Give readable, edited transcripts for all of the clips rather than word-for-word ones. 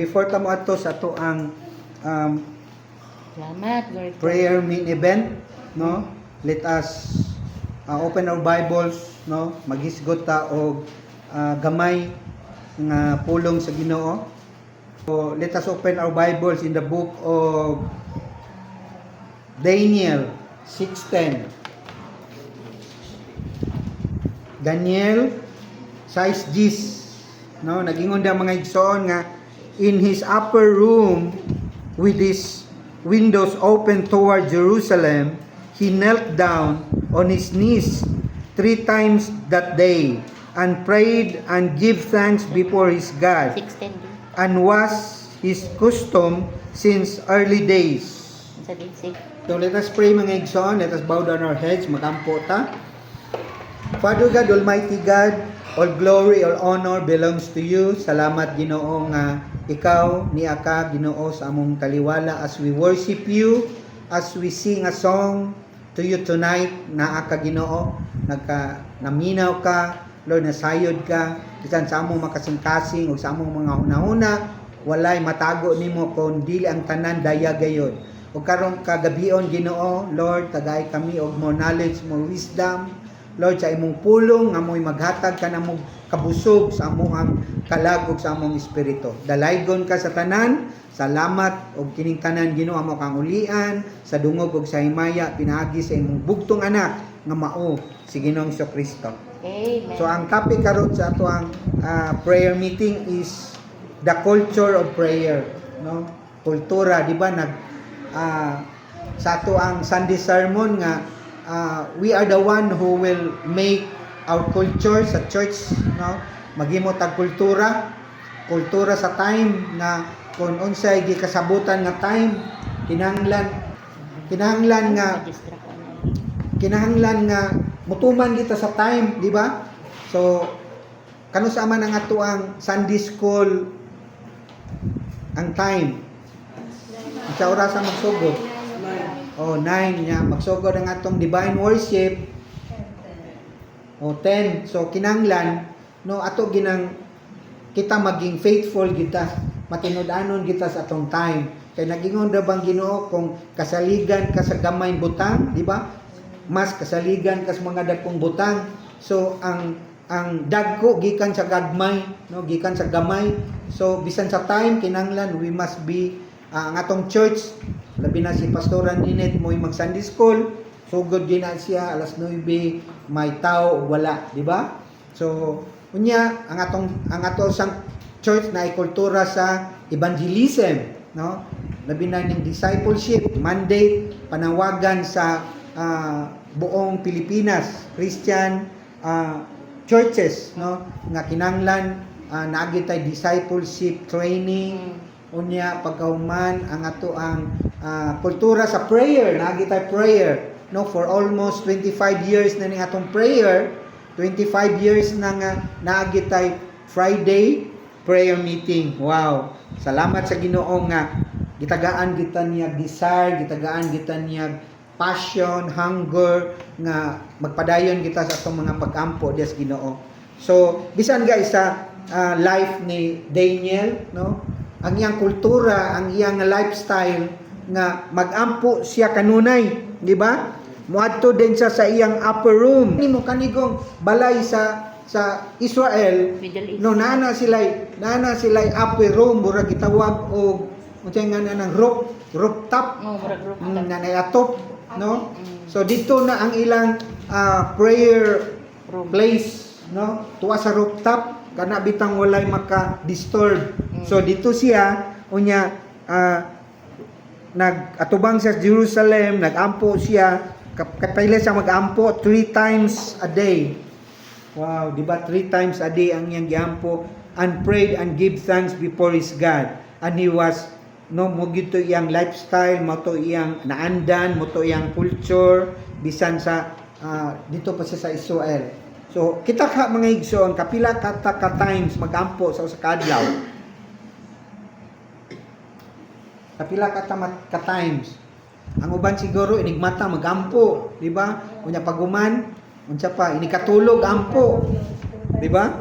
Before ta mo ato sa ato ang Salamat, Lord. prayer main event, no? Let us open our Bibles, no? Maghisgot ta og gamay nga pulong sa Ginoo. So let us open our Bibles in the book of Daniel 6:10. Daniel 6:10, no? Nagingon da mga igsoon nga in his upper room with his windows open toward Jerusalem, he knelt down on his knees 3 times that day and prayed and gave thanks before his God, 6:10. and was his custom since early days. Sa dinsig. So let us pray mga igsoon, let us bow down our heads, magampo ta. Father God, Almighty God, all glory, all honor belongs to you. Salamat Ginoo nga ikaw niya ka Ginoo sa among taliwala as we worship you, as we sing a song to you tonight. Naa ka Ginoo, naminaw ka, Lord, nasayod ka bisan sa among makasing-kasing ug sa among mga hunahuna, walay matago nimo kon dili ang tanan daya gayod. Ug karon kagabion Ginoo, Lord, tagay kami og more knowledge, more wisdom, Lord, sa imong pulong nga mo'y maghatag ka na mong kabusog sa among kalagog sa among espiritu. Dalaygon ka sa tanan, salamat og kining tanan Ginoo amo kang ulian sa dungog ug sa himaya pinaagi sa imong bugtong anak nga mao si Ginoong Kristo. Amen. So ang topic karon sa ato ang prayer meeting is the culture of prayer, no? Kultura, di ba sa ato ang Sunday sermon nga we are the one who will make our culture sa church, no? Maghimo tag kultura sa time na kung unsay gikasabutan nga time kinahanglan nga mutuman kita sa time, di ba? So kano sa man ang ato ang Sunday school ang time sa oras ang magsugod. 9 niya magsugod ang atong divine worship. 10. So kinanglan no ato ginang kita maging faithful kita, matinud-anon kita sa atong time. Kay nagingon ra bang Ginoo kung kasaligan ka sa gamay butang, di ba? Mas kasaligan ka sa mga dagkong butang. So ang dagko gikan sa gagmay, no, gikan sa gamay. So bisan sa time kinanglan we must be ang atong church, labi na si Pastoran Ninet mo'y mag Sunday school, sugod din na siya alas 9 may tao wala, di ba? So unya ang ato sang church na ikultura sa evangelism, no? Labi na ning discipleship mandate panawagan sa buong Pilipinas Christian churches, no, nga kinanglan naagi tay discipleship training. Unya pagkahuman ang ato ang kultura sa prayer, naagi tay prayer, no, for almost 25 years na ning atong prayer, 25 years na nga naagi tay Friday prayer meeting. Wow, salamat sa Ginoo nga gitagaan kita niya desire, gitagaan kita niya passion, hunger nga magpadayon kita sa atong mga pag-ampo des Ginoo. So bisan guys sa life ni Daniel, no, ang iyang kultura, ang iyang lifestyle nga magampo siya kanunay, di ba? Muadto din siya sa iyang upper room. Nimo kanigong balay sa Israel, no, nana sila upper room mura gitawag og unsay nga nang rooftop. Murag rooftop. Nanay atop, no? So dito na ang ilang prayer place, no? Tuwa sa rooftop kana bitang walay maka-disturb. So dito siya unya nag-atubang sa Jerusalem, nag-ampo siya, kapayla siya mag-ampo 3 times a day. Wow, di ba 3 times a day ang iyang giampo, and prayed and give thanks before his God. And he was mo gito iyang lifestyle, mo to iyang naandan, mo to iyang culture bisan sa dito pa siya sa Israel. So kita ka mga igsoon kapila ka times magampo sa usa ka adlaw. Kapila ka times. Ang uban siguro inigmata magampo, di ba? Unya paguman, unsa pa inikatulog ampo, di ba?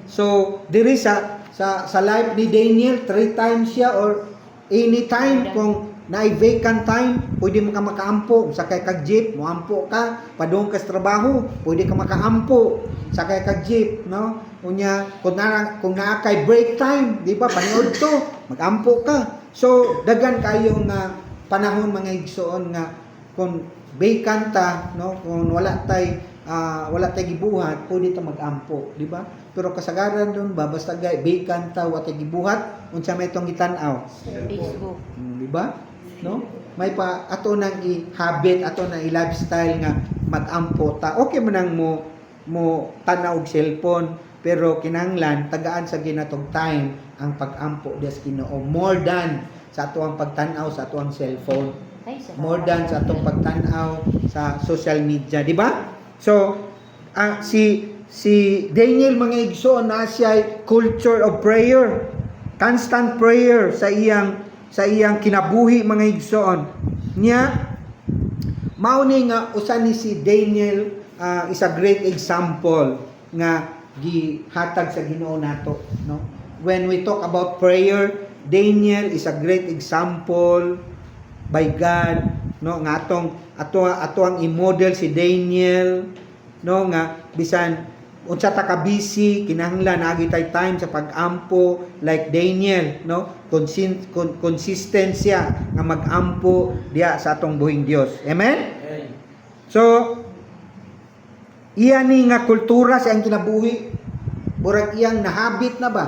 So diri sa sa life ni Daniel, 3 times siya or anytime kung naay vacant time, pwede mo ka makaampo. Sakay kag jeep, moampo ka, padung ka sa trabaho, pwede ka makaampo. Sakay kag jeep, no? Unya, kung naa kay break time, di ba, paniod to, magampo ka. So, dagan kayo nga panahon mga igsoon nga kung vacant ta, no? Kung wala tay gibuhat, pwede ta magampo, di ba? Pero kasagaran doon ba basta gay vacant ta wa tay gibuhat, unsa may tong gitan-aw? Facebook. Di ba? No? May pa ato nang i-habit, ato nang i-lifestyle nga mag-ampo ta. Okay man nang mo tanaw og cellphone, pero kinahanglan tagaan sa ginatong time ang pag-ampo des Ginoo more than sa ato ang pagtan-aw sa ato ang cellphone. Ay, salamat. More than sa atong pagtan-aw sa social media, di ba? So, si Daniel mga igsoon na siya culture of prayer, constant prayer sa iyang kinabuhi mga igsoon niya. Mao ni nga usa ni si Daniel is a great example nga gihatag sa Ginoo nato, no? When we talk about prayer, Daniel is a great example by God, no? Nga ato ang i-model si Daniel, no? Nga bisan unsa ta ka busy, kinahanglan agi tay time sa pag-ampo like Daniel, no? Konsistensya nga mag-ampo diya sa atong buhing Dios. Amen? So, iya ni nga kultura sa ang kinabuhi, burag iyang nahabit na ba?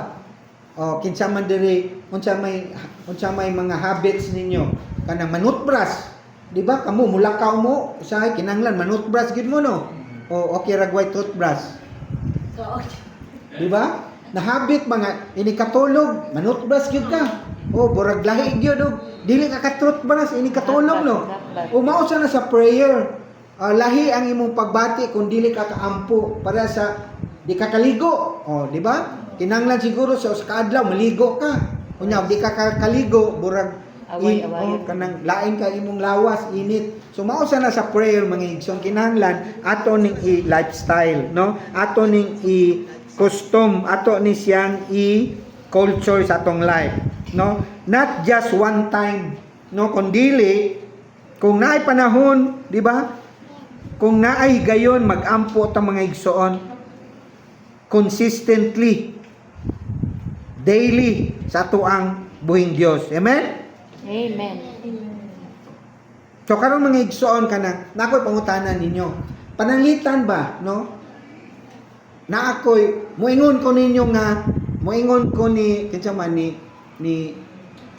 O kinsa man diri unsa may mga habits ninyo kanang manutbras, di ba? Kamo mulakaw mo usahay kinahanglan manutbras gid mo, no? O okay ra white toothbrush. Di ba? Nahabit mga ini katulog, manutbras gyud ka. O burag lahi gyud og dili ka ka-toothbrush ini katulog, no? O mao sa na sa prayer. Lahi ang imong pagbati kung dili ka kaampo para sa di ka kaligo. O, di ba? Kinahanglan siguro sa kadlaw maligo ka. Kunya di ka kaligo burag kanang lain ka imong lawas init. So mao sa na sa prayer mga igsoon, kinahanglan ato ning i-lifestyle, no? Ato ning i-custom, ato ni siyang i-culture sa atong life, no? Not just one time, no? Kundili kung naay panahon, di ba? Kung naay gayon mag-ampo ta mga igsoon consistently daily sa tuang buhing Dios. Amen? Amen. So karon mga igsoon kana nakoy pangutanan ninyo. Pananglitan ba, no? Na ako'y muingon ko ninyo nga muingon ko ni kinsa man ni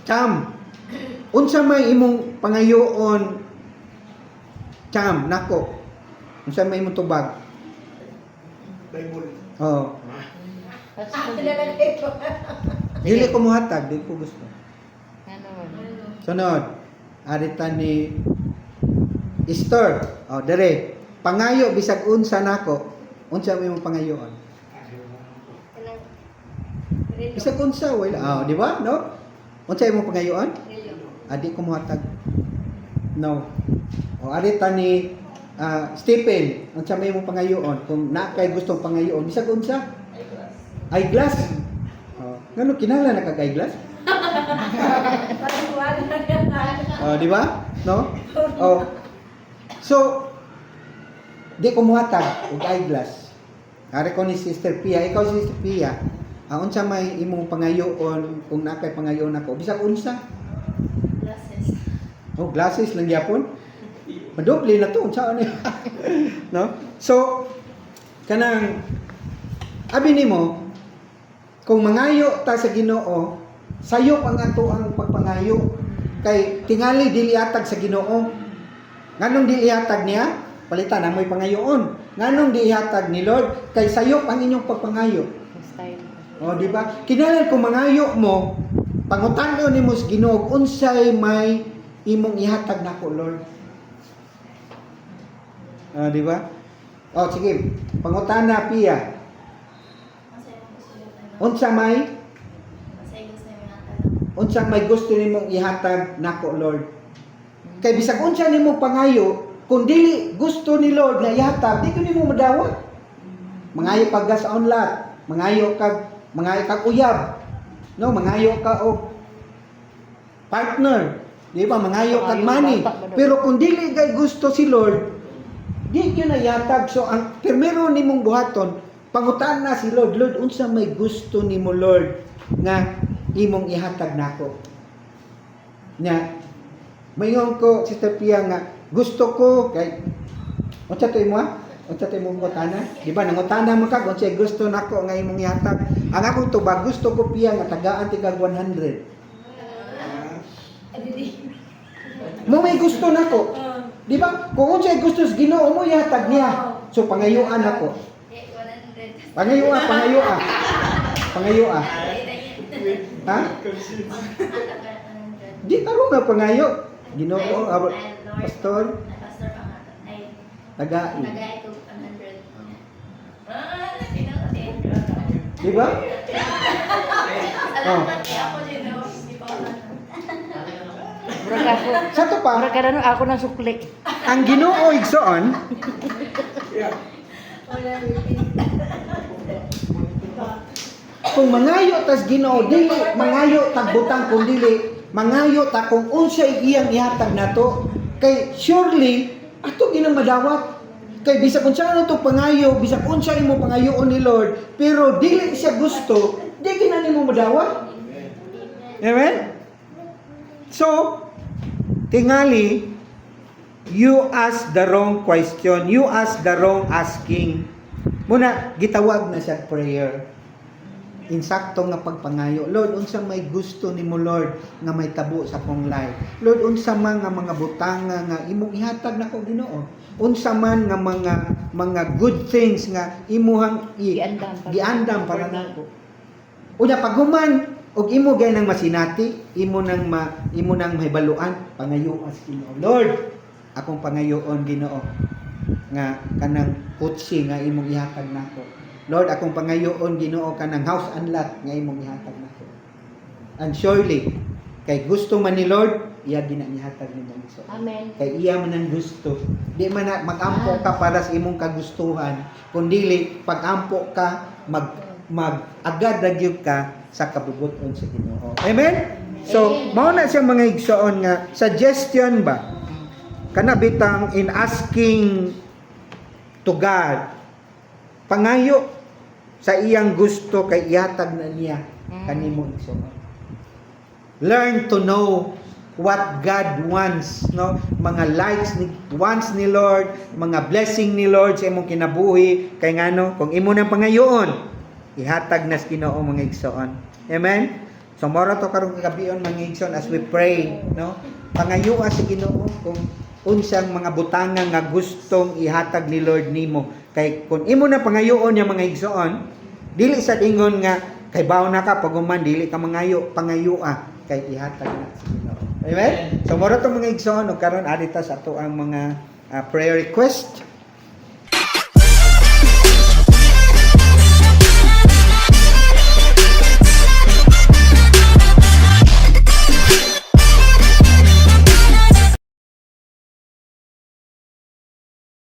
Cham. Unsa may imong pangayoon Cham nako? Unsa may imong tubag? Bible. Oh. Pastor. Dili ko muhatag, di ko gusto. Ano? Sunod. Arita ni Esther. Oh, dere. Pangayo bisag unsa nako. Unsa may imong pangayoon? Bisag unsa wala. Oh, di ba? No? Unsa imong pangayoon? Adi ko muhatag. No. O arita ni Stephen, unsa may imong pangayoon? Kung na kay gustong pangayoon, bisag unsa? Eyeglass. Oh, ngano kinahanglan na kag eyeglass? Oh, di ba? No? Oh. So, di ko muhatag og eyeglass. Ari ko ni Sister Pia, ikaw si Sister Pia. Unsa may imong pangayoon kung na kay pangayoon ako? Bisag unsa? Glasses. Oh, glasses lang gyapon. Madoble na to unsa ani? No? So, kanang abi nimo kung mangayo ta sa Ginoo, sayop ang ato ang pagpangayo kay tingali dili atag sa Ginoo. Nganong dili atag niya? Palitan na mo'y pangayoon. Nganong dili atag ni Lord kay sayop ang inyong pagpangayo. Style. O di ba? Kinahanglan kung mangayo mo, pangutan-o nimo sa Ginoo unsay may imong ihatag nako, Lord. Di ba? O sige, pangutan na Pia. Unsa may may gusto nimong ihatag nako, Lord. Kay bisag unsa nimo pangayo, kung dili gusto ni Lord na ihatag, di ko nimo madawat. Mangayo kag gas onlat, mangayo kag uyab, No, mangayo ka og partner. Di ba? Mangayo kag money. Pero kung dili kay gusto si Lord, di yun na yatag. So, ang primero nimong buhaton, pangutan na si Lord, Lord, unsa may gusto nimo Lord nga imong ihatag nako. Nya, mayon ko, Sister Pia, nga gusto ko kay unsa to imo? Unsa to imong butana? Di ba nangutana mo ka kung siya gusto nako nga imong ihatag. Ang akong tubag gusto ko Pia nga tagaan tigag 100. Mo may gusto nako. Di ba? Kung unsay gusto sa Ginoo mo ihatag niya. So pangayuan ako. Pangayuan. Pangayuan. Ha? Di taro na pangayo. Ginoo, pastor, tagai. Di ba? Oh. Murag ako. Sa to pa, Murag kadano ako na sukli. ang Ginoo igsoon, kung mangayo tas Ginoo dili mangayo tagbutang kung dili mangayo ta kung unsay iyang ihatag nato kay surely ato ginang madawat kay bisag unsa na to pangayo bisag unsa imo pangayoon ni Lord pero dili siya gusto di gina nimo madawat. Amen. So tingali you ask the wrong question, you ask the wrong asking. Muna gitawag na siya prayer. Insakto nga pagpangayo. Lord, unsa may gusto nimo Lord nga may tabo sa akong life. Lord, unsa man nga mga butanga nga imong ihatag nako Ginoo. Unsa man nga mga good things nga imuhang giandam para nako. Unya paghuman og imo gay nang masinati, imo nang mahibaluan pangayo as Ginoo. Lord, akong pangayoon Ginoo nga kanang kutsi nga imong ihatag nako. Lord, akong pangayoon Ginoo kanang house and lot nga imong ihatag nako. And surely kay gusto man ni Lord, iya ginanihatag nimo iso. Amen. Kay iya man ang gusto. Di man na magampo ka para sa imong kagustuhan, kundi pagampo ka agad nagyud ka sa kabubuton sa Ginoo. Amen. So, mao na siya mga igsoon nga suggestion ba kana bitang in asking to God pangayo sa iyang gusto kay ihatag na niya kanimo igsoon. Learn to know what God wants, no? Mga likes wants ni Lord, mga blessing ni Lord sa imong kinabuhi kay ngano kung imo nang pangayoon ihatag na sa Ginoo mga igsoon. Amen. So mora to karong gabion mga igsoon as we pray, no? Pangayoa sa Ginoo kung unsang mga butanga nga gustong ihatag ni Lord nimo. Kay kung imo na pangayoon yung mga igsoon, dili sa ingon nga kay bawo na ka paguman dili ka pangayoa kay ihatag na sa Ginoo. Amen. So mora to mga igsoon ug karon adita sa ato ang mga prayer request.